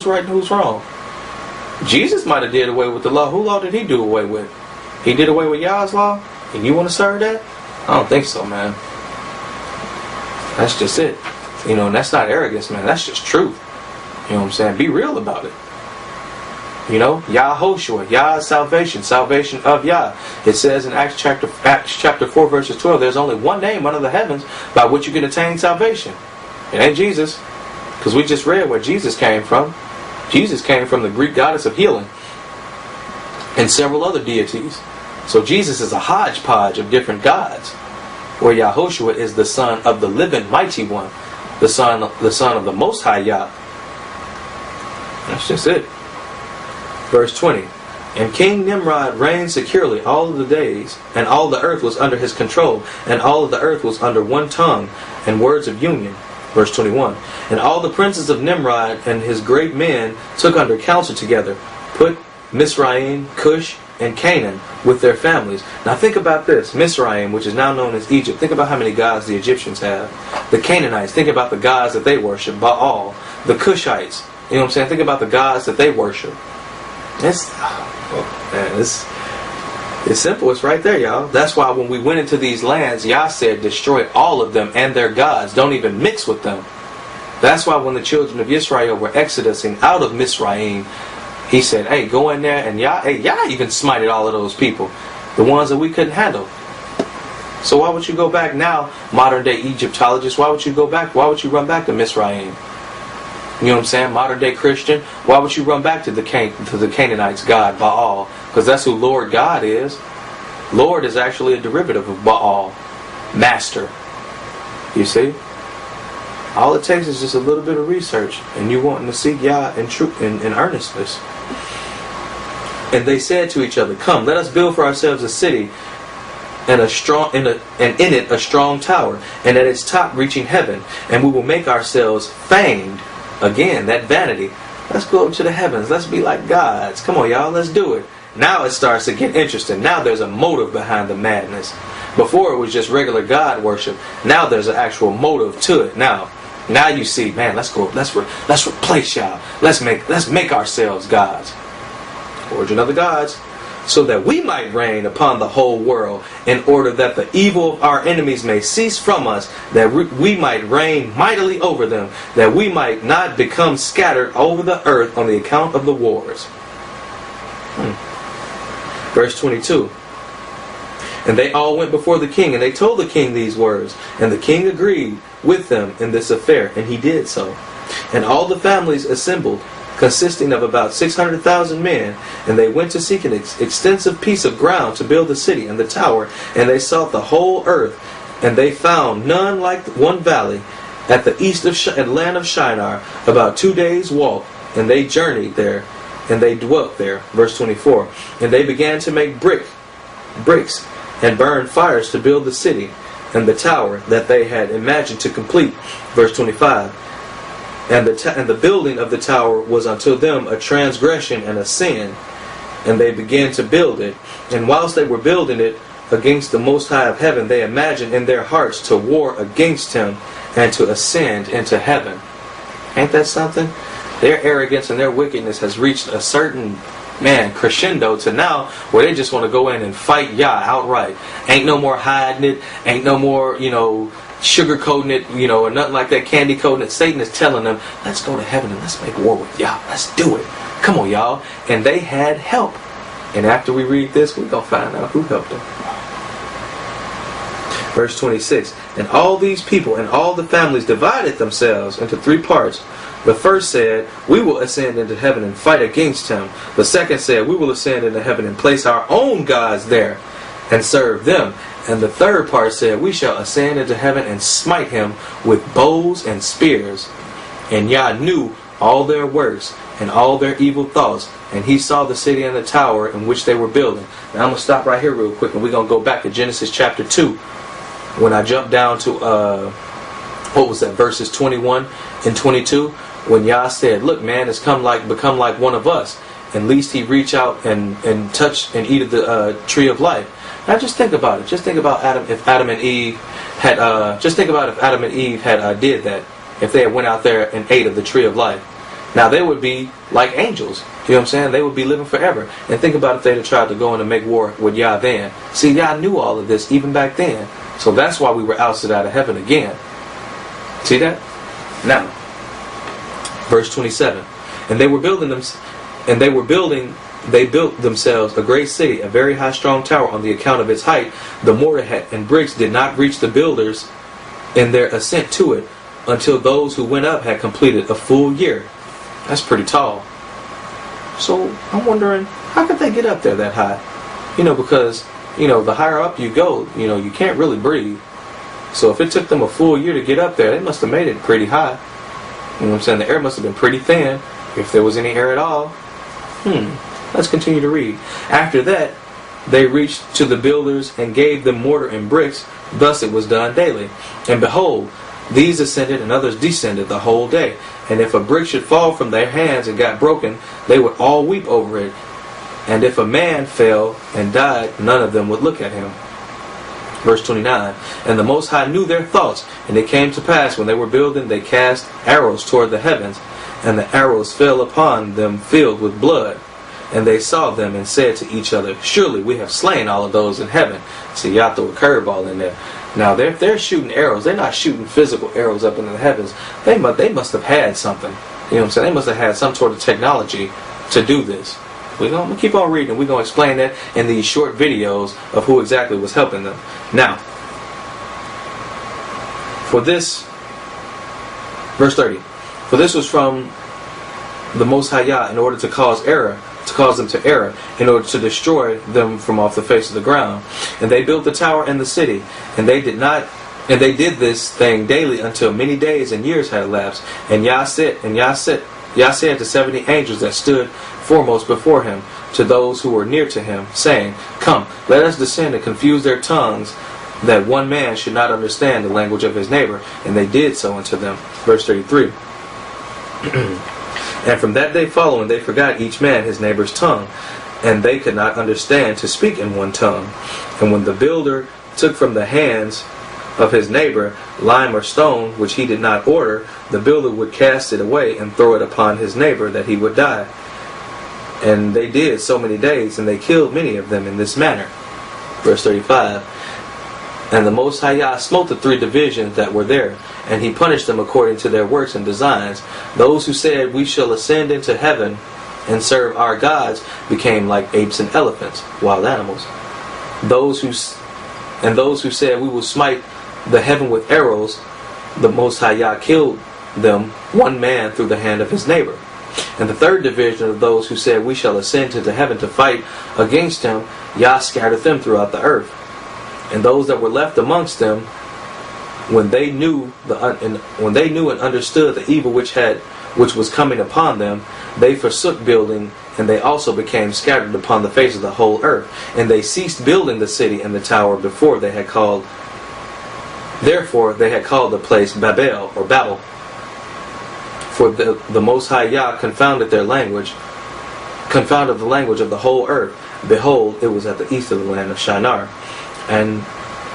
right and who's wrong. Jesus might have did away with the law. Who law did he do away with? He did away with Yah's law? And you want to serve that? I don't think so, man. That's just it. You know, and that's not arrogance, man. That's just truth. You know what I'm saying? Be real about it. You know, Yahoshua, Yah's salvation, salvation of Yah. It says in Acts chapter 4, verses 12, there's only one name under the heavens by which you can attain salvation. It ain't Jesus. Because we just read where Jesus came from. Jesus came from the Greek goddess of healing and several other deities. So Jesus is a hodgepodge of different gods, where Yahoshua is the son of the living mighty one, the son of the Most High Yah. That's just it. Verse 20. And King Nimrod reigned securely all of the days, and all the earth was under his control, and all of the earth was under one tongue and words of union. Verse 21. And all the princes of Nimrod and his great men took under counsel together, put Misraim, Cush, and Canaan with their families. Now think about this. Misraim, which is now known as Egypt. Think about how many gods the Egyptians have. The Canaanites, think about the gods that they worship. Baal. The Cushites, you know what I'm saying? Think about the gods that they worship. It's simple. It's right there, y'all. That's why when we went into these lands, Yah said, destroy all of them and their gods. Don't even mix with them. That's why when the children of Israel were exodusing out of Misraim, he said, hey, go in there, and Yah even smited all of those people, the ones that we couldn't handle. So why would you go back now, modern day Egyptologists? Why would you go back? Why would you run back to Misraim? You know what I'm saying? Modern day Christian, why would you run back to the Canaanites' god, Baal? Because that's who Lord God is. Lord is actually a derivative of Baal. Master. You see? All it takes is just a little bit of research, and you wanting to seek Yah in truth, in earnestness. And they said to each other, come, let us build for ourselves a city, and in it a strong tower, and at its top reaching heaven, and we will make ourselves famed. Again, that vanity. Let's go up to the heavens. Let's be like gods. Come on, y'all. Let's do it. Now it starts to get interesting. Now there's a motive behind the madness. Before it was just regular God worship. Now there's an actual motive to it. Now you see, man, let's go. Let's replace y'all. Let's make ourselves gods. Origin of the gods. So that we might reign upon the whole world, in order that the evil of our enemies may cease from us, that we might reign mightily over them, that we might not become scattered over the earth on the account of the wars. Verse 22. And they all went before the king, and they told the king these words. And the king agreed with them in this affair, and he did so. And all the families assembled, consisting of about 600,000 men, and they went to seek an extensive piece of ground to build the city and the tower, and they sought the whole earth, and they found none like one valley at the east of land of Shinar, about 2 days' walk, and they journeyed there, and they dwelt there. Verse 24. And they began to make bricks, and burn fires to build the city and the tower that they had imagined to complete. Verse 25. And the building of the tower was unto them a transgression and a sin. And they began to build it. And whilst they were building it against the Most High of heaven, they imagined in their hearts to war against him and to ascend into heaven. Ain't that something? Their arrogance and their wickedness has reached a certain, crescendo to now where they just want to go in and fight Yah outright. Ain't no more hiding it. Ain't no more, sugar-coating it, or nothing like that, candy coating it. Satan is telling them, let's go to heaven and let's make war with Yah. Let's do it. Come on, y'all. And they had help. And after we read this, we're going to find out who helped them. Verse 26. And all these people and all the families divided themselves into 3 parts. The first said, we will ascend into heaven and fight against him. The second said, we will ascend into heaven and place our own gods there and serve them. And the third part said, we shall ascend into heaven and smite him with bows and spears. And Yah knew all their works and all their evil thoughts. And he saw the city and the tower in which they were building. Now I'm going to stop right here real quick, and we're going to go back to Genesis chapter 2. When I jump down to, verses 21 and 22. When Yah said, look, man, it's become like one of us. And least he reach out and touch and eat of the tree of life. Now just think about it. Just think about if Adam and Eve had did that. If they had went out there and ate of the tree of life. Now they would be like angels. You know what I'm saying? They would be living forever. And think about if they'd have tried to go in and make war with Yah then. See, Yah knew all of this even back then. So that's why we were ousted out of heaven again. See that? Now, verse 27. And they built themselves a great city, a very high strong tower on the account of its height. The mortar and bricks did not reach the builders in their ascent to it until those who went up had completed a full year. That's pretty tall. So I'm wondering, how could they get up there that high? Because, the higher up you go, you can't really breathe. So if it took them a full year to get up there, they must have made it pretty high. You know what I'm saying? The air must have been pretty thin, if there was any air at all. Let's continue to read. After that, they reached to the builders and gave them mortar and bricks. Thus it was done daily. And behold, these ascended and others descended the whole day. And if a brick should fall from their hands and got broken, they would all weep over it. And if a man fell and died, none of them would look at him. Verse 29. And the Most High knew their thoughts, and it came to pass when they were building, they cast arrows toward the heavens, and the arrows fell upon them filled with blood. And they saw them and said to each other, surely we have slain all of those in heaven. See, y'all threw a curveball in there. Now, if they're shooting arrows, they're not shooting physical arrows up into the heavens. They must have had something. You know what I'm saying? They must have had some sort of technology to do this. We're going to keep on reading, and we're going to explain that in these short videos of who exactly was helping them. Now, for this, verse 30, for this was from the Most High Yah in order to cause them to error, in order to destroy them from off the face of the ground. And they built the tower and the city, and they did this thing daily until many days and years had elapsed. And Yah said to 70 angels that stood foremost before him, to those who were near to him, saying, come, let us descend and confuse their tongues, that one man should not understand the language of his neighbor. And they did so unto them. Verse 33. And from that day following, they forgot each man his neighbor's tongue, and they could not understand to speak in one tongue. And when the builder took from the hands of his neighbor lime or stone, which he did not order, the builder would cast it away and throw it upon his neighbor, that he would die. And they did so many days, and they killed many of them in this manner. Verse 35. And the Most High Yah smote the 3 divisions that were there, and he punished them according to their works and designs. Those who said, we shall ascend into heaven and serve our gods, became like apes and elephants, wild animals. Those who said, we will smite the heaven with arrows, the Most High Yah killed them, one man through the hand of his neighbor. And the 3rd division of those who said, we shall ascend into heaven to fight against him, Yah scattered them throughout the earth. And those that were left amongst them, when they knew and understood the evil which was coming upon them, they forsook building, and they also became scattered upon the face of the whole earth. And they ceased building the city and the tower therefore they had called the place Babel, or Babel. For the Most High Yah confounded the language of the whole earth. Behold, it was at the east of the land of Shinar. And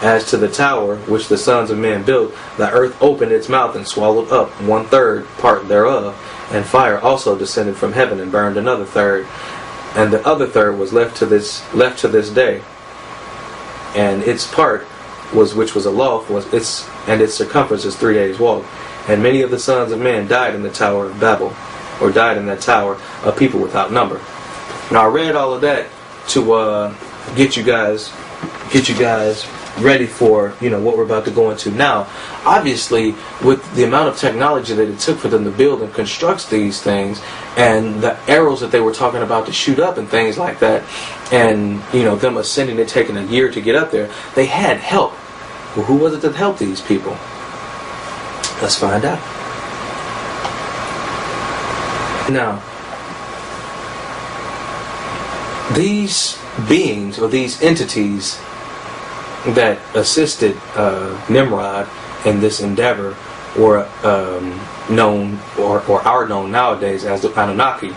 as to the tower which the sons of men built, the earth opened its mouth and swallowed up 1/3 part thereof, and fire also descended from heaven and burned another third, and the other third was left to this day. And its part which was aloft its circumference is 3 days' walk. And many of the sons of men died in the tower of Babel, or died in that tower, a people without number. Now I read all of that to get you guys ready for what we're about to go into now. Obviously, with the amount of technology that it took for them to build and construct these things, and the arrows that they were talking about to shoot up and things like that, and them ascending and taking a year to get up there, they had help. Well, who was it that helped these people? Let's find out. Now, these beings, or these entities that assisted Nimrod in this endeavor, were known or are known nowadays as the Anunnaki.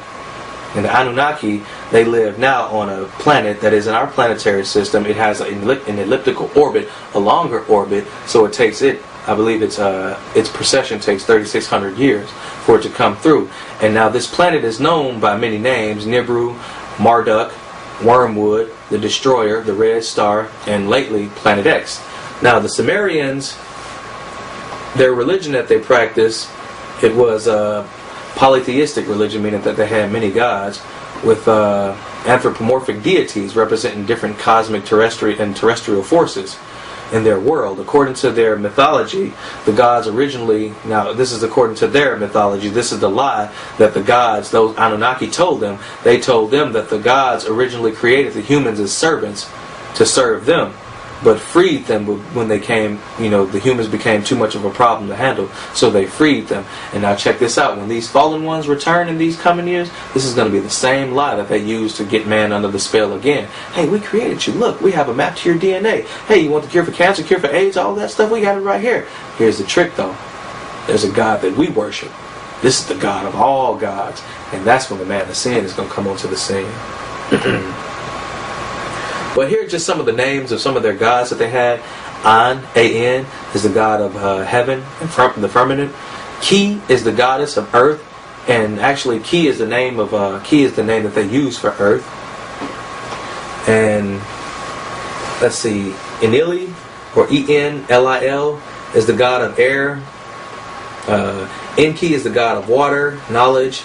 And the Anunnaki, they live now on a planet that is in our planetary system. It has an elliptical orbit, a longer orbit, so it takes it I believe its precession takes 3,600 years for it to come through. And now this planet is known by many names: Nibiru, Marduk, Wormwood, the Destroyer, the Red Star, and lately Planet X. Now the Sumerians, their religion that they practiced, it was a polytheistic religion, meaning that they had many gods, with anthropomorphic deities representing different cosmic terrestrial forces in their world. According to their mythology, the gods originally, now this is according to their mythology, this is the lie that the gods, those Anunnaki told them, they told them that the gods originally created the humans as servants to serve them, but freed them when they came, the humans became too much of a problem to handle, so they freed them. And now check this out, when these fallen ones return in these coming years, this is going to be the same lie that they used to get man under the spell again. Hey, we created you, look, we have a map to your DNA. Hey, you want the cure for cancer, cure for AIDS, all that stuff, we got it right here. Here's the trick though, there's a God that we worship. This is the God of all gods, and that's when the man of sin is going to come onto the scene. But here are just some of the names of some of their gods that they had. An, A-N, is the god of heaven and the firmament. Ki is the goddess of earth, and actually Ki is the name that they use for earth. And let's see, Enlil, or E-N-L-I-L, is the god of air. Enki is the god of water, knowledge.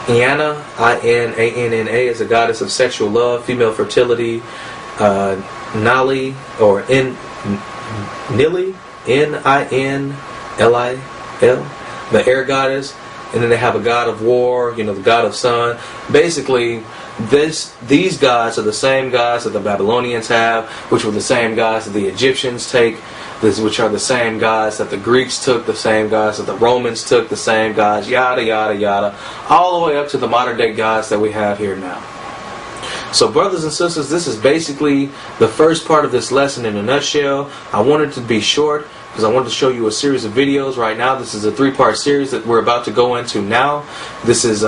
Inanna, I-N-A-N-N-A, is a goddess of sexual love, female fertility. Nali, or Nili, N-I-N-L-I-L, the air goddess. And then they have a god of war, the god of sun. Basically, these gods are the same gods that the Babylonians have, which were the same gods that the Egyptians take, which are the same gods that the Greeks took, the same gods that the Romans took, the same gods, yada, yada, yada, all the way up to the modern day gods that we have here now. So brothers and sisters, this is basically the first part of this lesson in a nutshell. I wanted to be short because I wanted to show you a series of videos right now. This is a 3-part series that we're about to go into now. This is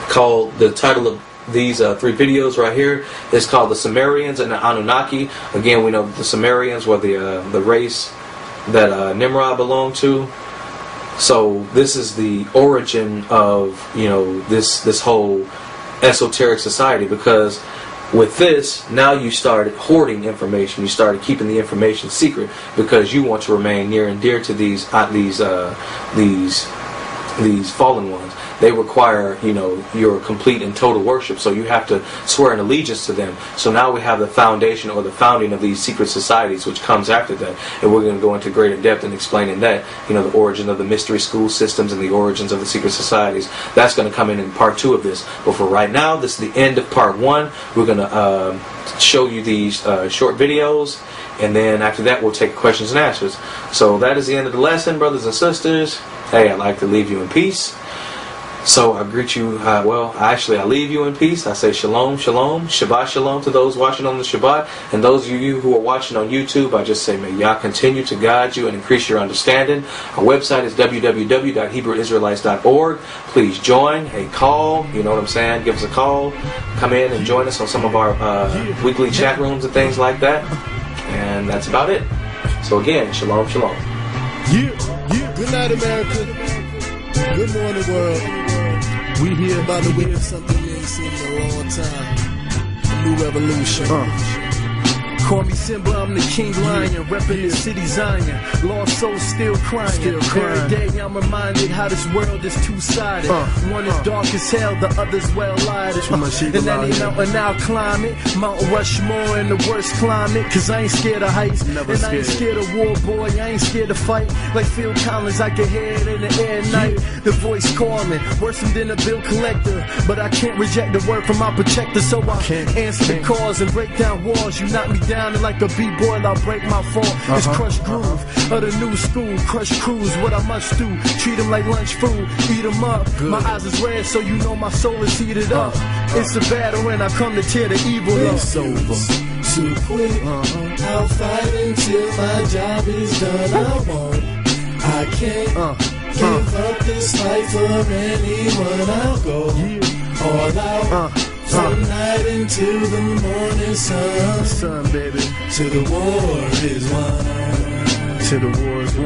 called, the title of these 3 videos right here is called The Sumerians and the Anunnaki. Again, we know that the Sumerians were the race that Nimrod belonged to. So this is the origin of this whole esoteric society, because with this, now you started hoarding information. You started keeping the information secret because you want to remain near and dear to these fallen ones. They require, your complete and total worship, so you have to swear an allegiance to them. So now we have the foundation or the founding of these secret societies, which comes after that. And we're going to go into greater depth in explaining that, the origin of the mystery school systems and the origins of the secret societies. That's going to come in part 2 of this. But for right now, this is the end of part 1. We're going to show you these short videos, and then after that we'll take questions and answers. So that is the end of the lesson, brothers and sisters. Hey, I'd like to leave you in peace. So I greet you, I leave you in peace. I say shalom, shalom, Shabbat shalom to those watching on the Shabbat. And those of you who are watching on YouTube, I just say may Yah continue to guide you and increase your understanding. Our website is www.HebrewIsraelites.org. Please join, call, you know what I'm saying, give us a call. Come in and join us on some of our weekly chat rooms and things like that. And that's about it. So again, shalom, shalom. Good night, America. Good morning, world. We here about to witness something we ain't seen in a long time. A new revolution. Call me Simba, I'm the King Lion, reppin' the city Zion. Lost souls still crying. Every day I'm reminded how this world is two-sided. One is dark as hell, the other's well-lighted. And any mountain I'll climb it. Mount Rushmore in the worst climate. Cause I ain't scared of heights. And I ain't scared of war, boy. I ain't scared to fight. Like Phil Collins, I can hear it in the air at night. The voice calling, worse than a bill collector. But I can't reject the word from my protector. So I answer the calls and break down walls. You knock me down. And like a B-boy, I'll break my fall. It's crush groove of the new school. Crush crews, what I must do. Treat them like lunch food, eat them up. Good. My eyes is red, so you know my soul is heated up. It's a battle and I come to tear the evil up. Sober. To quit, I'll fight until my job is done. I won't, I can't give up this fight for anyone. I'll go all out. From night until the morning sun, Sun, baby. till the war is won. Till the war is won.